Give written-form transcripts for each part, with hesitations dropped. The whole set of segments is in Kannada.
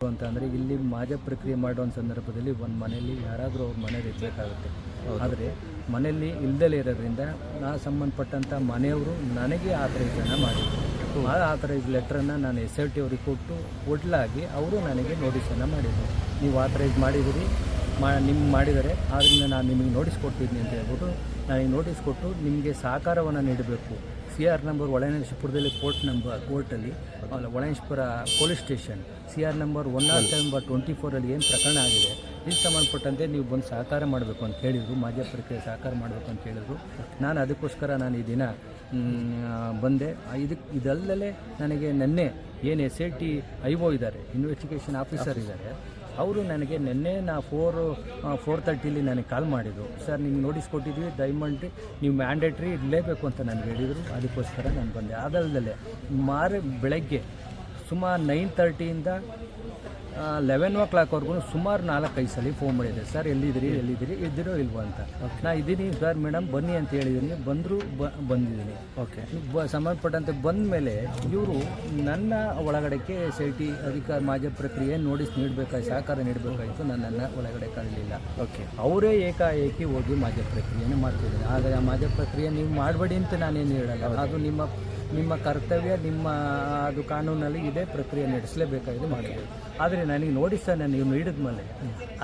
ಅಂತ ಅಂದರೆ ಇಲ್ಲಿ ಮಾಜ ಪ್ರಕ್ರಿಯೆ ಮಾಡೋ ಸಂದರ್ಭದಲ್ಲಿ ಒಂದು ಮನೆಯಲ್ಲಿ ಯಾರಾದರೂ ಅವ್ರ ಮನೇಲಿ ಇರಬೇಕಾಗುತ್ತೆ. ಆದರೆ ಮನೆಯಲ್ಲಿ ಇಲ್ಲದೇ ಇರೋದ್ರಿಂದ ನಾ ಸಂಬಂಧಪಟ್ಟಂಥ ಮನೆಯವರು ನನಗೆ ಆಥರೈಸನ್ನು ಮಾಡಿದರು. ಆ ಆಥರೈಸ್ ಲೆಟ್ರನ್ನು ನಾನು SIT ಅವ್ರಿಗೆ ಕೊಟ್ಟು ಒಡ್ಲಾಗಿ ಅವರು ನನಗೆ ನೋಟಿಸನ್ನು ಮಾಡಿದರು. ನೀವು ಆಥರೈಸ್ ಮಾಡಿದಿರಿ, ನಿಮ್ಗೆ ಮಾಡಿದರೆ ಆದ್ದರಿಂದ ನಾನು ನಿಮಗೆ ನೋಟಿಸ್ ಕೊಡ್ತಿದ್ದೀನಿ ಅಂತ ಹೇಳ್ಬಿಟ್ಟು ನನಗೆ ನೋಟಿಸ್ ಕೊಟ್ಟು ನಿಮಗೆ ಸಹಕಾರವನ್ನು ನೀಡಬೇಕು. CR ನಂಬರ್ ಒಳಯನೇಶ್ವರದಲ್ಲಿ ಕೋರ್ಟಲ್ಲಿ ಒಳಯನೇಶ್ವರ ಪೊಲೀಸ್ ಸ್ಟೇಷನ್ CR ನಂಬರ್ 107/24 ಏನು ಪ್ರಕರಣ ಆಗಿದೆ, ಇದಕ್ಕೆ ಸಂಬಂಧಪಟ್ಟಂತೆ ನೀವು ಬಂದು ಸಹಕಾರ ಮಾಡಬೇಕು ಅಂತ ಹೇಳಿದರು. ಮಾಜ ಪ್ರಕ್ರಿಯೆ ಸಹಕಾರ ಮಾಡಬೇಕು ಅಂತ ಹೇಳಿದರು. ನಾನು ಅದಕ್ಕೋಸ್ಕರ ನಾನು ಈ ದಿನ ಬಂದೆ. ಇದಲ್ಲದೆ ನನಗೆ ನಿನ್ನೆ ಏನು SIT IO ಇದ್ದಾರೆ, ಇನ್ವೆಸ್ಟಿಗೇಷನ್ ಆಫೀಸರ್ ಇದ್ದಾರೆ, ಅವರು ನನಗೆ ನಿನ್ನೆ 4:30 ನನಗೆ ಕಾಲ್ ಮಾಡಿದರು. ಸರ್ ನಿಮ್ಗೆ ನೋಟಿಸ್ ಕೊಟ್ಟಿದ್ದೀವಿ, ದಯಮಾಡಿ ನೀವು ಮ್ಯಾಂಡೇಟ್ರಿ ಇರಲೇಬೇಕು ಅಂತ ನನಗೆ ಹೇಳಿದರು. ಅದಕ್ಕೋಸ್ಕರ ನಾನು ಬಂದೆ. ಅದಲ್ಲದೆ ಬೆಳಗ್ಗೆ ಸುಮಾರು 9:30 11 o'clockವರೆಗೂ ಸುಮಾರು 4-5 ಸಲ ಫೋನ್ ಮಾಡಿದೆ. ಸರ್ ಎಲ್ಲಿದ್ದೀರಿ ಇದ್ದೀರೋ ಇಲ್ವೋ ಅಂತ. ನಾ ಇದ್ದೀನಿ ಸರ್ ಮೇಡಮ್ ಬನ್ನಿ ಅಂತ ಹೇಳಿದ್ದೀನಿ. ಬಂದಿದ್ದೀನಿ. ಓಕೆ, ಸಂಬಂಧಪಟ್ಟಂತೆ ಬಂದ ಮೇಲೆ ಇವರು ನನ್ನ ಒಳಗಡೆಗೆ SIT ಮಾಜ ಪ್ರಕ್ರಿಯೆ ನೋಟಿಸ್ ನೀಡಬೇಕಾಗಿ ಸಹಕಾರ ನೀಡಬೇಕಾಗಿತ್ತು. ನನ್ನನ್ನು ಒಳಗಡೆ ಕರೀಲಿಲ್ಲ. ಓಕೆ, ಅವರೇ ಏಕಾಏಕಿ ಹೋಗಿ ಮಾಜ ಪ್ರಕ್ರಿಯೆನೇ ಮಾಡ್ತಿದ್ದಾರೆ. ಆದರೆ ಆ ಮಾಜ ಪ್ರಕ್ರಿಯೆ ನೀವು ಮಾಡಬೇಡಿ ಅಂತ ನಾನೇನು ಹೇಳಲ್ಲ. ಅದು ನಿಮ್ಮ ಕರ್ತವ್ಯ, ಅದು ಕಾನೂನಲ್ಲಿ ಇದೆ, ಪ್ರಕ್ರಿಯೆ ನಡೆಸಲೇಬೇಕಾಗಿದೆ, ಮಾಡಬೇಕು. ಆದರೆ ನನಗೆ ನೋಟಿಸನ್ನು ನೀವು ನೀಡಿದ ಮೇಲೆ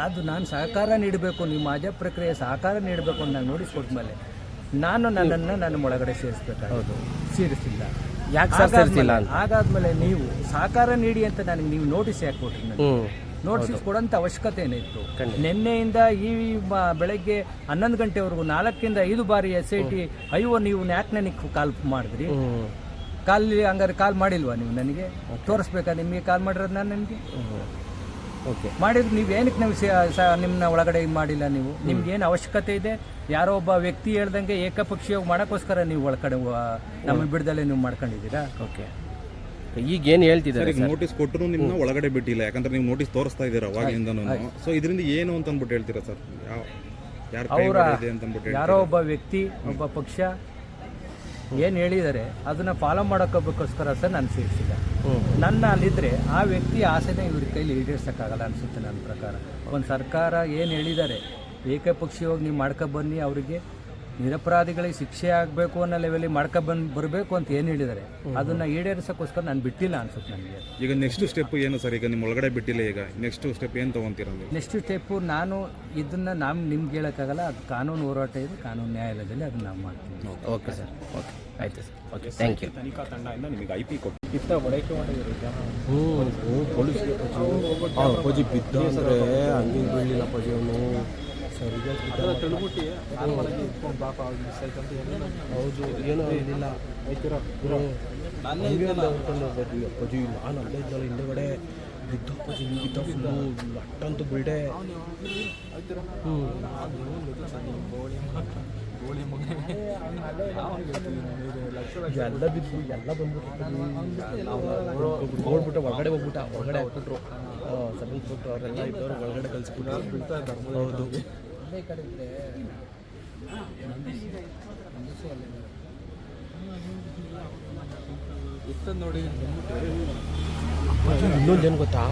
ಅದು ನಾನು ಸಹಕಾರ ನೀಡಬೇಕು, ನೀವು ಮಾಜ ಪ್ರಕ್ರಿಯೆ ಸಹಕಾರ ನೀಡಬೇಕು ಅಂತ ನಾನು ನೋಟಿಸ್ ಕೊಟ್ಟ ಮೇಲೆ ನನ್ನನ್ನು ನನ್ನ ಒಳಗಡೆ ಸೇರಿಸ್ಬೇಕಾಗೋದು. ಸೇರಿಸಿಲ್ಲ. ಯಾಕೆ ಸೇರಿಸಿಲ್ಲ? ಹಾಗಾದ್ಮೇಲೆ ನೀವು ಸಹಕಾರ ನೀಡಿ ಅಂತ ನನಗೆ ನೀವು ನೋಟಿಸ್ ಯಾಕೆ ಕೊಟ್ರಿ? ನನಗೆ ನೋಟಿಸ್ ಕೊಡೋಂಥ ಅವಶ್ಯಕತೆ ಏನಿತ್ತು? ನಿನ್ನೆಯಿಂದ ಈ ಬೆಳಗ್ಗೆ 11 ಗಂಟೆವರೆಗೂ 4ರಿಂದ 5 ಬಾರಿ SIT IO ನೀವು ಯಾಕೆ ನನಗೆ ಕಾಲ್ ಮಾಡಿದ್ರಿ? ಹಂಗಾರೆ ಕಾಲ್ ಮಾಡಿಲ್ವಾ ನೀವು? ನನಗೆ ತೋರಿಸ್ಬೇಕಾ? ನಿಮಗೆ ಕಾಲ್ ಮಾಡಿರೋದು ನಾನು ನನಗೆ ಓಕೆ ಮಾಡಿದ್ರು. ನೀವು ಏನಕ್ಕೆ ನೀವು ನಿಮ್ಮನ್ನ ಒಳಗಡೆ ಮಾಡಿಲ್ಲ? ನೀವು ನಿಮ್ಗೇನು ಅವಶ್ಯಕತೆ ಇದೆ? ಯಾರೋ ಒಬ್ಬ ವ್ಯಕ್ತಿ ಹೇಳ್ದಂಗೆ ಏಕಪಕ್ಷೀಯವಾಗಿ ಮಾಡೋಕ್ಕೋಸ್ಕರ ನೀವು ಒಳಗಡೆ ನಮಗೆ ಬಿಡದಲ್ಲೇ ನೀವು ಮಾಡ್ಕೊಂಡಿದ್ದೀರಾ? ಓಕೆ, ಈಗ ಏನು ಹೇಳ್ತಿದ್ದಾರೆ? ನೋಟಿಸ್ ಕೊಟ್ಟರು ನಿಮ್ಮನ್ನ ಒಳಗಡೆ ಬಿಟ್ಟಿಲ್ಲ, ಯಾಕಂದ್ರೆ ನೀವು ನೋಟಿಸ್ ತೋರಿಸ್ತಾ ಇದ್ದೀರಾ ಅವಾಗಿಂದನೂ. ಸೊ ಇದರಿಂದ ಏನು ಅಂತ ಅಂದ್ಬಿಟ್ಟು ಹೇಳ್ತೀರಾ ಸರ್? ಯಾರೋ ಒಬ್ಬ ವ್ಯಕ್ತಿ, ಒಬ್ಬ ಪಕ್ಷ ಏನು ಹೇಳಿದ್ದಾರೆ ಅದನ್ನು ಫಾಲೋ ಮಾಡೋಕ್ಕೋಸ್ಕರ ಸರ್ ನಾನು ಸೇರಿಸಿಲ್ಲ. ನನ್ನ ಅಲ್ಲಿದ್ದರೆ ಆ ವ್ಯಕ್ತಿ ಆಸೆನೇ ಇವ್ರ ಕೈಲಿ ಈಡೇರ್ಸೋಕ್ಕಾಗಲ್ಲ ಅನಿಸುತ್ತೆ ನನ್ನ ಪ್ರಕಾರ. ಒಂದು ಸರ್ಕಾರ ಏನು ಹೇಳಿದ್ದಾರೆ, ಏಕಪಕ್ಷೀಯವಾಗಿ ನೀವು ಮಾಡ್ಕೊಬನ್ನಿ, ಅವರಿಗೆ ನಿರಪರಾಧಿಗಳಿಗೆ ಶಿಕ್ಷೆ ಆಗಬೇಕು ಅನ್ನೋ ಲೆವೆಲ್ಲಿ ಬರಬೇಕು ಅಂತ ಏನು ಹೇಳಿದ್ದಾರೆ, ಅದನ್ನು ಈಡೇರಿಸೋಕ್ಕೋಸ್ಕರ ನಾನು ಬಿಟ್ಟಿಲ್ಲ ಅನ್ಸುತ್ತೆ ನನಗೆ. ಈಗ ನೆಕ್ಸ್ಟ್ ಸ್ಟೆಪ್ ಏನು ಸರ್? ಈಗ ನಿಮ್ಮ ಒಳಗಡೆ ಬಿಟ್ಟಿಲ್ಲ, ಈಗ ನೆಕ್ಸ್ಟ್ ಸ್ಟೆಪ್ ಏನು ತೊಗೊತೀರ? ನೆಕ್ಸ್ಟ್ ಸ್ಟೆಪ್ಪು ನಾನು ನಿಮ್ಗೆ ಹೇಳೋಕ್ಕಾಗಲ್ಲ. ಅದು ಕಾನೂನು ಹೋರಾಟ ಇದೆ, ಕಾನೂನು ನ್ಯಾಯಾಲಯದಲ್ಲಿ ಅದನ್ನು ನಾವು ಮಾಡ್ತೀವಿ. ಓಕೆ ಸರ್, ಓಕೆ, ಆಯಿತು ಸರ್, ಓಕೆ, ಥ್ಯಾಂಕ್ ಯು. ತನಿಖಾ ತಂಡದಿಂದ ನಿಮಗೆ IP ಕೊಟ್ಟು ಬಳಕೆ ಮಾಡಿದ್ರು ಪೊಲೀಸ್ಗೆ ಪಜಿ ಬಿದ್ದ ಅಂದರೆ ಹಂಗಿಂಗೆ ಬೀಳಲಿಲ್ಲ ಪಜಿ ಅವನು ಸರಿಗೆ ಹೌದು, ಏನೋ ಏನಿಲ್ಲ ಆಯ್ತಿರೋ ಪಜಿ ನಾನು ಅಲ್ಲೇ ಇದ್ದಲ್ಲ ಹಿಂದೆಗಡೆ ಬಿದ್ದ ಪಜಿ ಬಿದ್ದ ಫುಲ್ಲು ಲಟ್ಟಂತೂ ಬಿಲ್ಡೆ. ಎಲ್ಲ ಬಿದ್ದು ಎಲ್ಲ ಬಂದ್ಬಿಟ್ಟು ನೋಡ್ಬಿಟ್ಟು ಹೊರಗಡೆ ಹಾಕ್ಬಿಟ್ರು. ಸಬ್ ಇನ್ಸ್ಪೆಕ್ಟರ್ ಅವರೆಲ್ಲ ಇದ್ದವರು ಒಳಗಡೆ ಕಳಿಸ್ಬಿಟ್ಟು. ಹೌದು, ಇನ್ನೊಂದೇನು ಗೊತ್ತಾ?